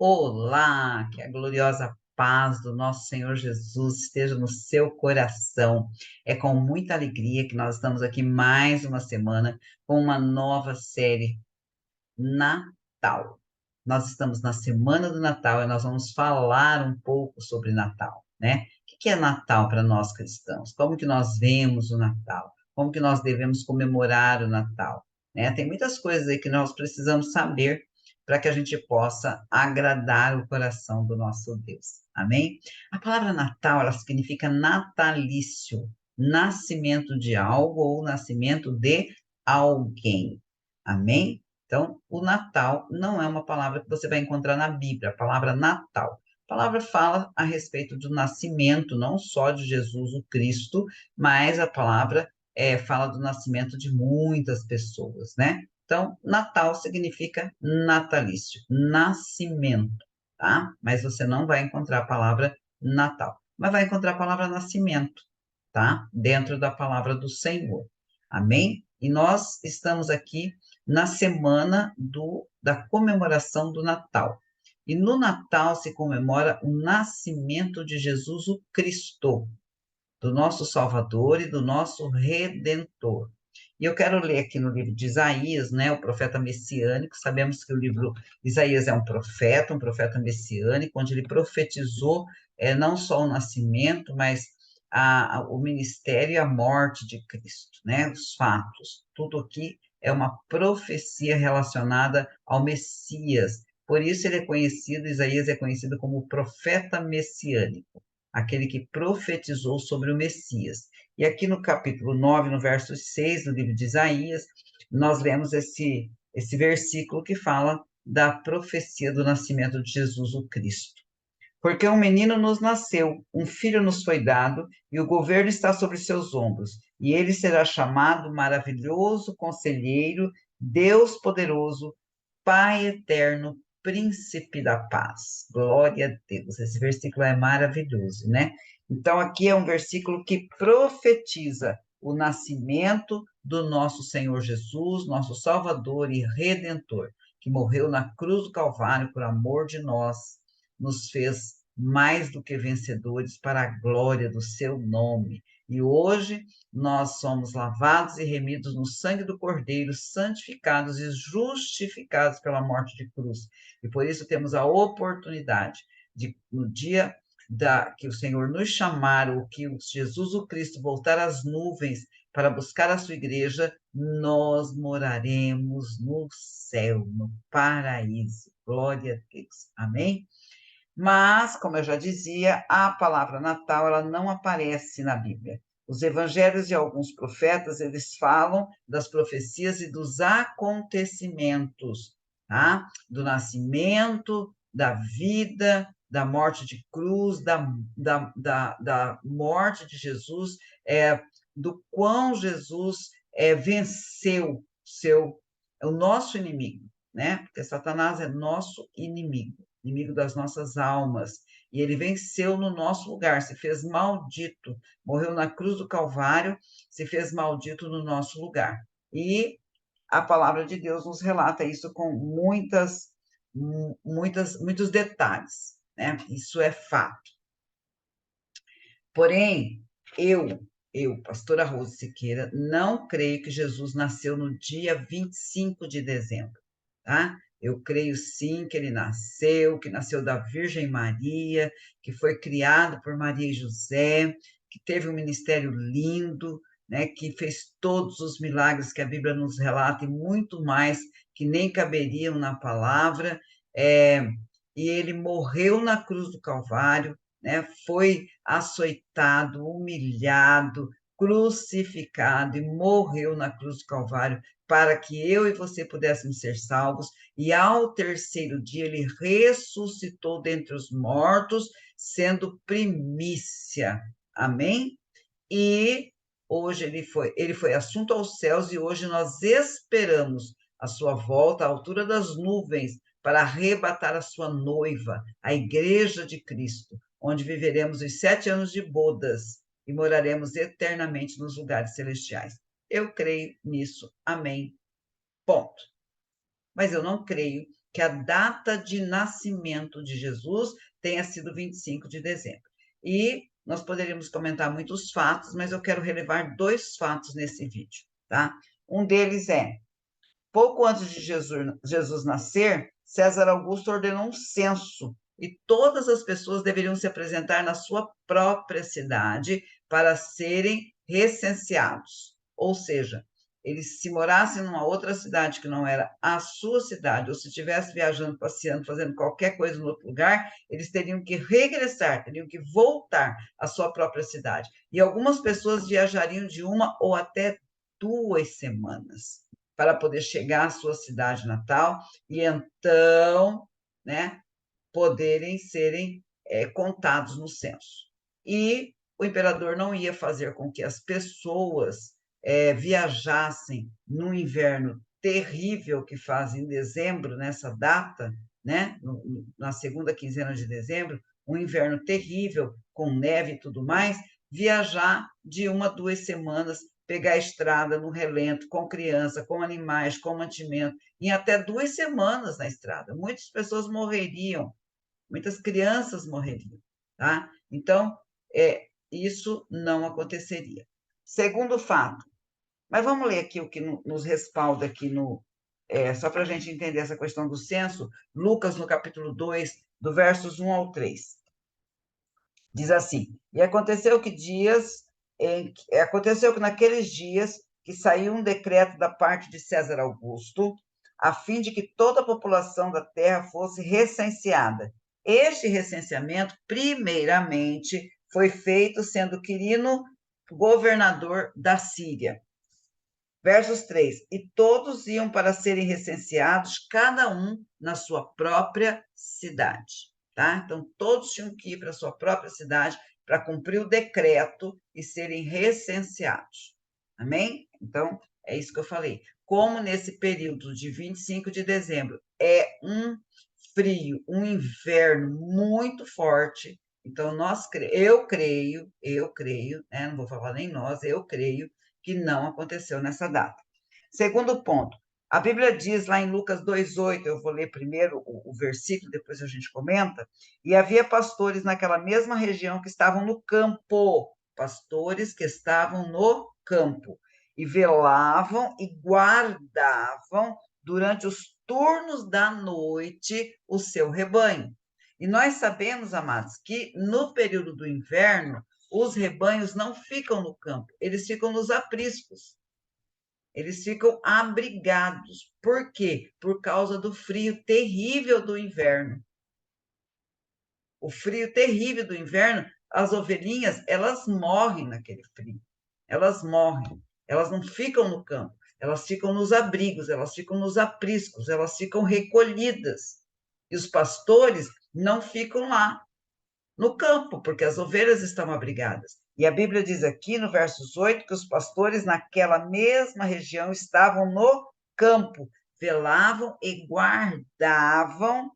Olá, que a gloriosa paz do nosso Senhor Jesus esteja no seu coração. É com muita alegria que nós estamos aqui mais uma semana com uma nova série, Natal. Nós estamos na semana do Natal e nós vamos falar um pouco sobre Natal, né? O que é Natal para nós cristãos? Como que nós vemos o Natal? Como que nós devemos comemorar o Natal? Né? Tem muitas coisas aí que nós precisamos saber para que a gente possa agradar o coração do nosso Deus. Amém? A palavra Natal, ela significa natalício, nascimento de algo ou nascimento de alguém. Amém? Então, o Natal não é uma palavra que você vai encontrar na Bíblia, a palavra Natal. A palavra fala a respeito do nascimento, não só de Jesus o Cristo, mas a palavra fala do nascimento de muitas pessoas, né? Então, Natal significa natalício, nascimento, tá? Mas você não vai encontrar a palavra Natal, mas vai encontrar a palavra nascimento, tá? Dentro da palavra do Senhor. Amém? E nós estamos aqui na semana da comemoração do Natal. E no Natal se comemora o nascimento de Jesus o Cristo, do nosso Salvador e do nosso Redentor. E eu quero ler aqui no livro de Isaías, né, o profeta messiânico. Sabemos que o livro Isaías é um profeta messiânico, onde ele profetizou não só o nascimento, mas o ministério e a morte de Cristo, né, os fatos. Tudo aqui é uma profecia relacionada ao Messias. Por isso ele é conhecido, Isaías é conhecido como o profeta messiânico, aquele que profetizou sobre o Messias. E aqui no capítulo 9, no verso 6 do livro de Isaías, nós lemos esse versículo que fala da profecia do nascimento de Jesus o Cristo. Porque um menino nos nasceu, um filho nos foi dado, e o governo está sobre seus ombros, e ele será chamado Maravilhoso Conselheiro, Deus Poderoso, Pai Eterno, Príncipe da Paz. Glória a Deus. Esse versículo é maravilhoso, né? Então, aqui é um versículo que profetiza o nascimento do nosso Senhor Jesus, nosso Salvador e Redentor, que morreu na cruz do Calvário por amor de nós, nos fez mais do que vencedores para a glória do seu nome. E hoje nós somos lavados e remidos no sangue do Cordeiro, santificados e justificados pela morte de cruz. E por isso temos a oportunidade de, no dia que o Senhor nos chamar, ou que Jesus o Cristo voltar às nuvens para buscar a sua igreja, nós moraremos no céu, no paraíso. Glória a Deus. Amém? Mas, como eu já dizia, a palavra Natal, ela não aparece na Bíblia. Os evangelhos e alguns profetas, eles falam das profecias e dos acontecimentos, tá? Do nascimento, da vida, da morte de cruz, da morte de Jesus, do quão Jesus venceu o nosso inimigo, né? Porque Satanás é nosso inimigo das nossas almas, e ele venceu no nosso lugar, se fez maldito, morreu na cruz do Calvário, se fez maldito no nosso lugar. E a palavra de Deus nos relata isso com muitos detalhes, né? Isso é fato. Porém, pastora Rose Siqueira, não creio que Jesus nasceu no dia 25 de dezembro, tá? Eu creio sim que nasceu da Virgem Maria, que foi criado por Maria e José, que teve um ministério lindo, né, que fez todos os milagres que a Bíblia nos relata e muito mais que nem caberiam na palavra, e ele morreu na cruz do Calvário, né, foi açoitado, humilhado, crucificado e morreu na cruz do Calvário para que eu e você pudéssemos ser salvos, e ao terceiro dia ele ressuscitou dentre os mortos, sendo primícia. Amém? E hoje ele foi assunto aos céus, e hoje nós esperamos a sua volta à altura das nuvens para arrebatar a sua noiva, a igreja de Cristo, onde viveremos os 7 anos de bodas e moraremos eternamente nos lugares celestiais. Eu creio nisso. Amém. Ponto. Mas eu não creio que a data de nascimento de Jesus tenha sido 25 de dezembro. E nós poderíamos comentar muitos fatos, mas eu quero relevar 2 fatos nesse vídeo, tá? Um deles é, pouco antes de Jesus nascer, César Augusto ordenou um censo e todas as pessoas deveriam se apresentar na sua própria cidade para serem recenseados. Ou seja, eles, se morassem numa outra cidade que não era a sua cidade, ou se estivesse viajando, passeando, fazendo qualquer coisa no outro lugar, eles teriam que regressar, teriam que voltar à sua própria cidade. E algumas pessoas viajariam de 1 ou até 2 semanas para poder chegar à sua cidade natal e então, né, poderem serem contados no censo. E o imperador não ia fazer com que as pessoas viajassem no inverno terrível que faz em dezembro, nessa data, né, na segunda quinzena de dezembro, um inverno terrível, com neve e tudo mais, viajar de 1 a 2 semanas, pegar a estrada no relento, com criança, com animais, com mantimento, em até 2 semanas na estrada. Muitas pessoas morreriam, muitas crianças morreriam, tá? Então, isso não aconteceria. Segundo fato, mas vamos ler aqui o que nos respalda aqui só para a gente entender essa questão do censo, Lucas, no capítulo 2, do versos 1 ao 3. Diz assim: e aconteceu que naqueles dias que saiu um decreto da parte de César Augusto, a fim de que toda a população da terra fosse recenseada. Este recenseamento, primeiramente, foi feito sendo Quirino governador da Síria. Versos 3: e todos iam para serem recenseados, cada um na sua própria cidade. Tá? Então, todos tinham que ir para a sua própria cidade para cumprir o decreto e serem recenseados. Amém? Então, é isso que eu falei. Como nesse período de 25 de dezembro é um frio, um inverno muito forte, então eu creio, né? Não vou falar nem nós, eu creio que não aconteceu nessa data. Segundo ponto, a Bíblia diz lá em Lucas 2,8, eu vou ler primeiro o versículo, depois a gente comenta, e havia pastores naquela mesma região que estavam no campo, pastores que estavam no campo, e velavam e guardavam durante os turnos da noite o seu rebanho. E nós sabemos, amados, que no período do inverno, os rebanhos não ficam no campo, eles ficam nos apriscos. Eles ficam abrigados. Por quê? Por causa do frio terrível do inverno. O frio terrível do inverno, as ovelhinhas, elas morrem naquele frio. Elas morrem. Elas não ficam no campo. Elas ficam nos abrigos, elas ficam nos apriscos, elas ficam recolhidas. E os pastores não ficam lá no campo, porque as ovelhas estão abrigadas. E a Bíblia diz aqui no versos 8 que os pastores naquela mesma região estavam no campo, velavam e guardavam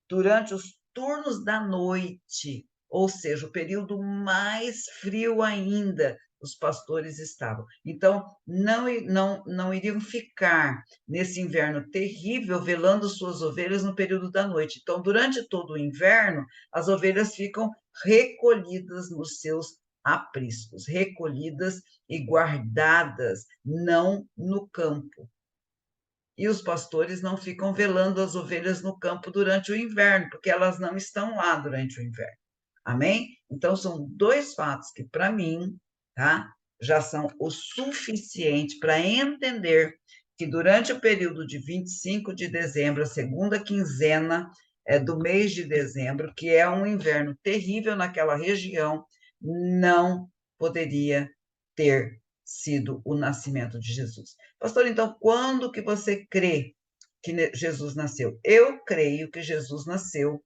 durante os turnos da noite, ou seja, o período mais frio ainda, os pastores estavam. Então, não iriam ficar nesse inverno terrível velando suas ovelhas no período da noite. Então, durante todo o inverno, as ovelhas ficam recolhidas nos seus apriscos, recolhidas e guardadas, não no campo. E os pastores não ficam velando as ovelhas no campo durante o inverno, porque elas não estão lá durante o inverno. Amém? Então, são 2 fatos que, para mim, tá, já são o suficiente para entender que durante o período de 25 de dezembro, a segunda quinzena do mês de dezembro, que é um inverno terrível naquela região, não poderia ter sido o nascimento de Jesus. Pastor, então, quando que você crê que Jesus nasceu? Eu creio que Jesus nasceu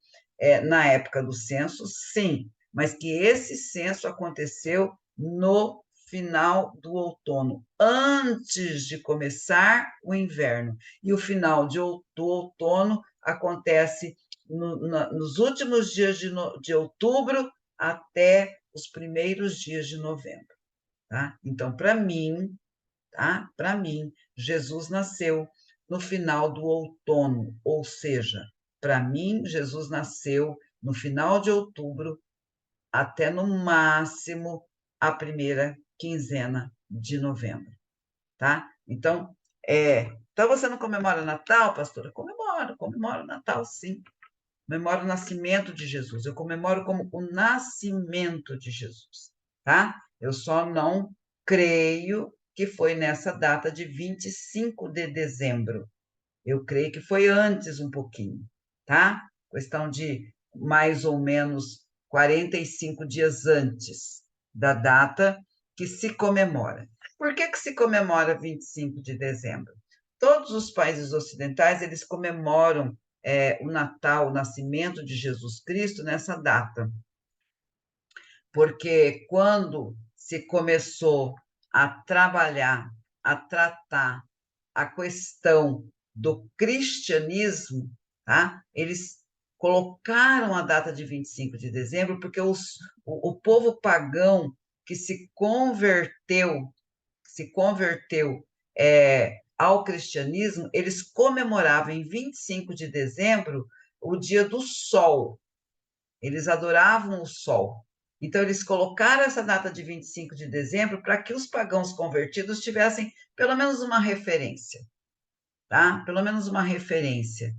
na época do censo, sim, mas que esse censo aconteceu no final do outono, antes de começar o inverno. E o final do outono acontece nos últimos dias de outubro até os primeiros dias de novembro. Tá? Então, para mim, tá? Para mim, Jesus nasceu no final do outono, ou seja, para mim, Jesus nasceu no final de outubro, até no máximo a primeira quinzena de novembro, tá? Então você não comemora Natal, pastora? Comemoro Natal, sim. Comemoro o nascimento de Jesus. Eu comemoro como o nascimento de Jesus, tá? Eu só não creio que foi nessa data de 25 de dezembro. Eu creio que foi antes um pouquinho, tá? Questão de mais ou menos 45 dias antes da data que se comemora. Por que se comemora 25 de dezembro? Todos os países ocidentais, eles comemoram o Natal, o nascimento de Jesus Cristo nessa data, porque quando se começou a trabalhar, a tratar a questão do cristianismo, tá? Eles colocaram a data de 25 de dezembro porque o povo pagão que se converteu ao cristianismo, eles comemoravam em 25 de dezembro o dia do sol. Eles adoravam o sol. Então, eles colocaram essa data de 25 de dezembro para que os pagãos convertidos tivessem pelo menos uma referência, tá? Pelo menos uma referência.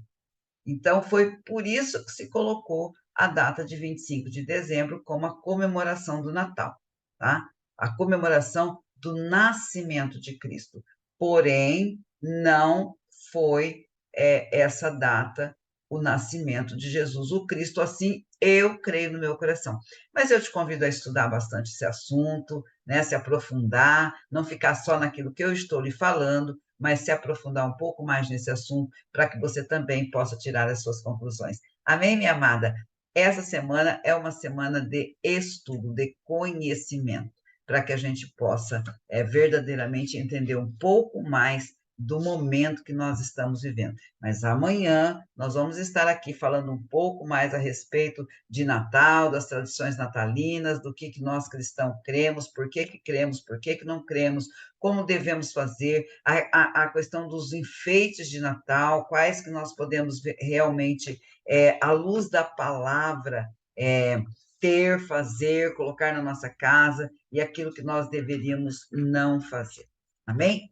Então, foi por isso que se colocou a data de 25 de dezembro como a comemoração do Natal, tá? A comemoração do nascimento de Cristo. Porém, não foi essa data o nascimento de Jesus, o Cristo, assim eu creio no meu coração. Mas eu te convido a estudar bastante esse assunto, né? Se aprofundar, não ficar só naquilo que eu estou lhe falando, mas se aprofundar um pouco mais nesse assunto, para que você também possa tirar as suas conclusões. Amém, minha amada? Essa semana é uma semana de estudo, de conhecimento, para que a gente possa verdadeiramente entender um pouco mais do momento que nós estamos vivendo. Mas amanhã nós vamos estar aqui falando um pouco mais a respeito de Natal, das tradições natalinas, do que nós cristãos cremos, por que cremos, por que não cremos, como devemos fazer, a questão dos enfeites de Natal, quais que nós podemos realmente, à luz da palavra, ter, fazer, colocar na nossa casa, e aquilo que nós deveríamos não fazer. Amém?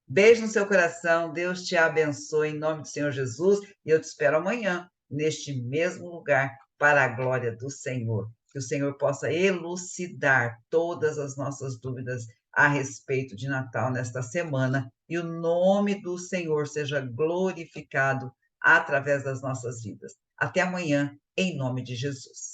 Beijo no seu coração, Deus te abençoe em nome do Senhor Jesus, e eu te espero amanhã, neste mesmo lugar, para a glória do Senhor. Que o Senhor possa elucidar todas as nossas dúvidas a respeito de Natal nesta semana, e o nome do Senhor seja glorificado através das nossas vidas. Até amanhã, em nome de Jesus.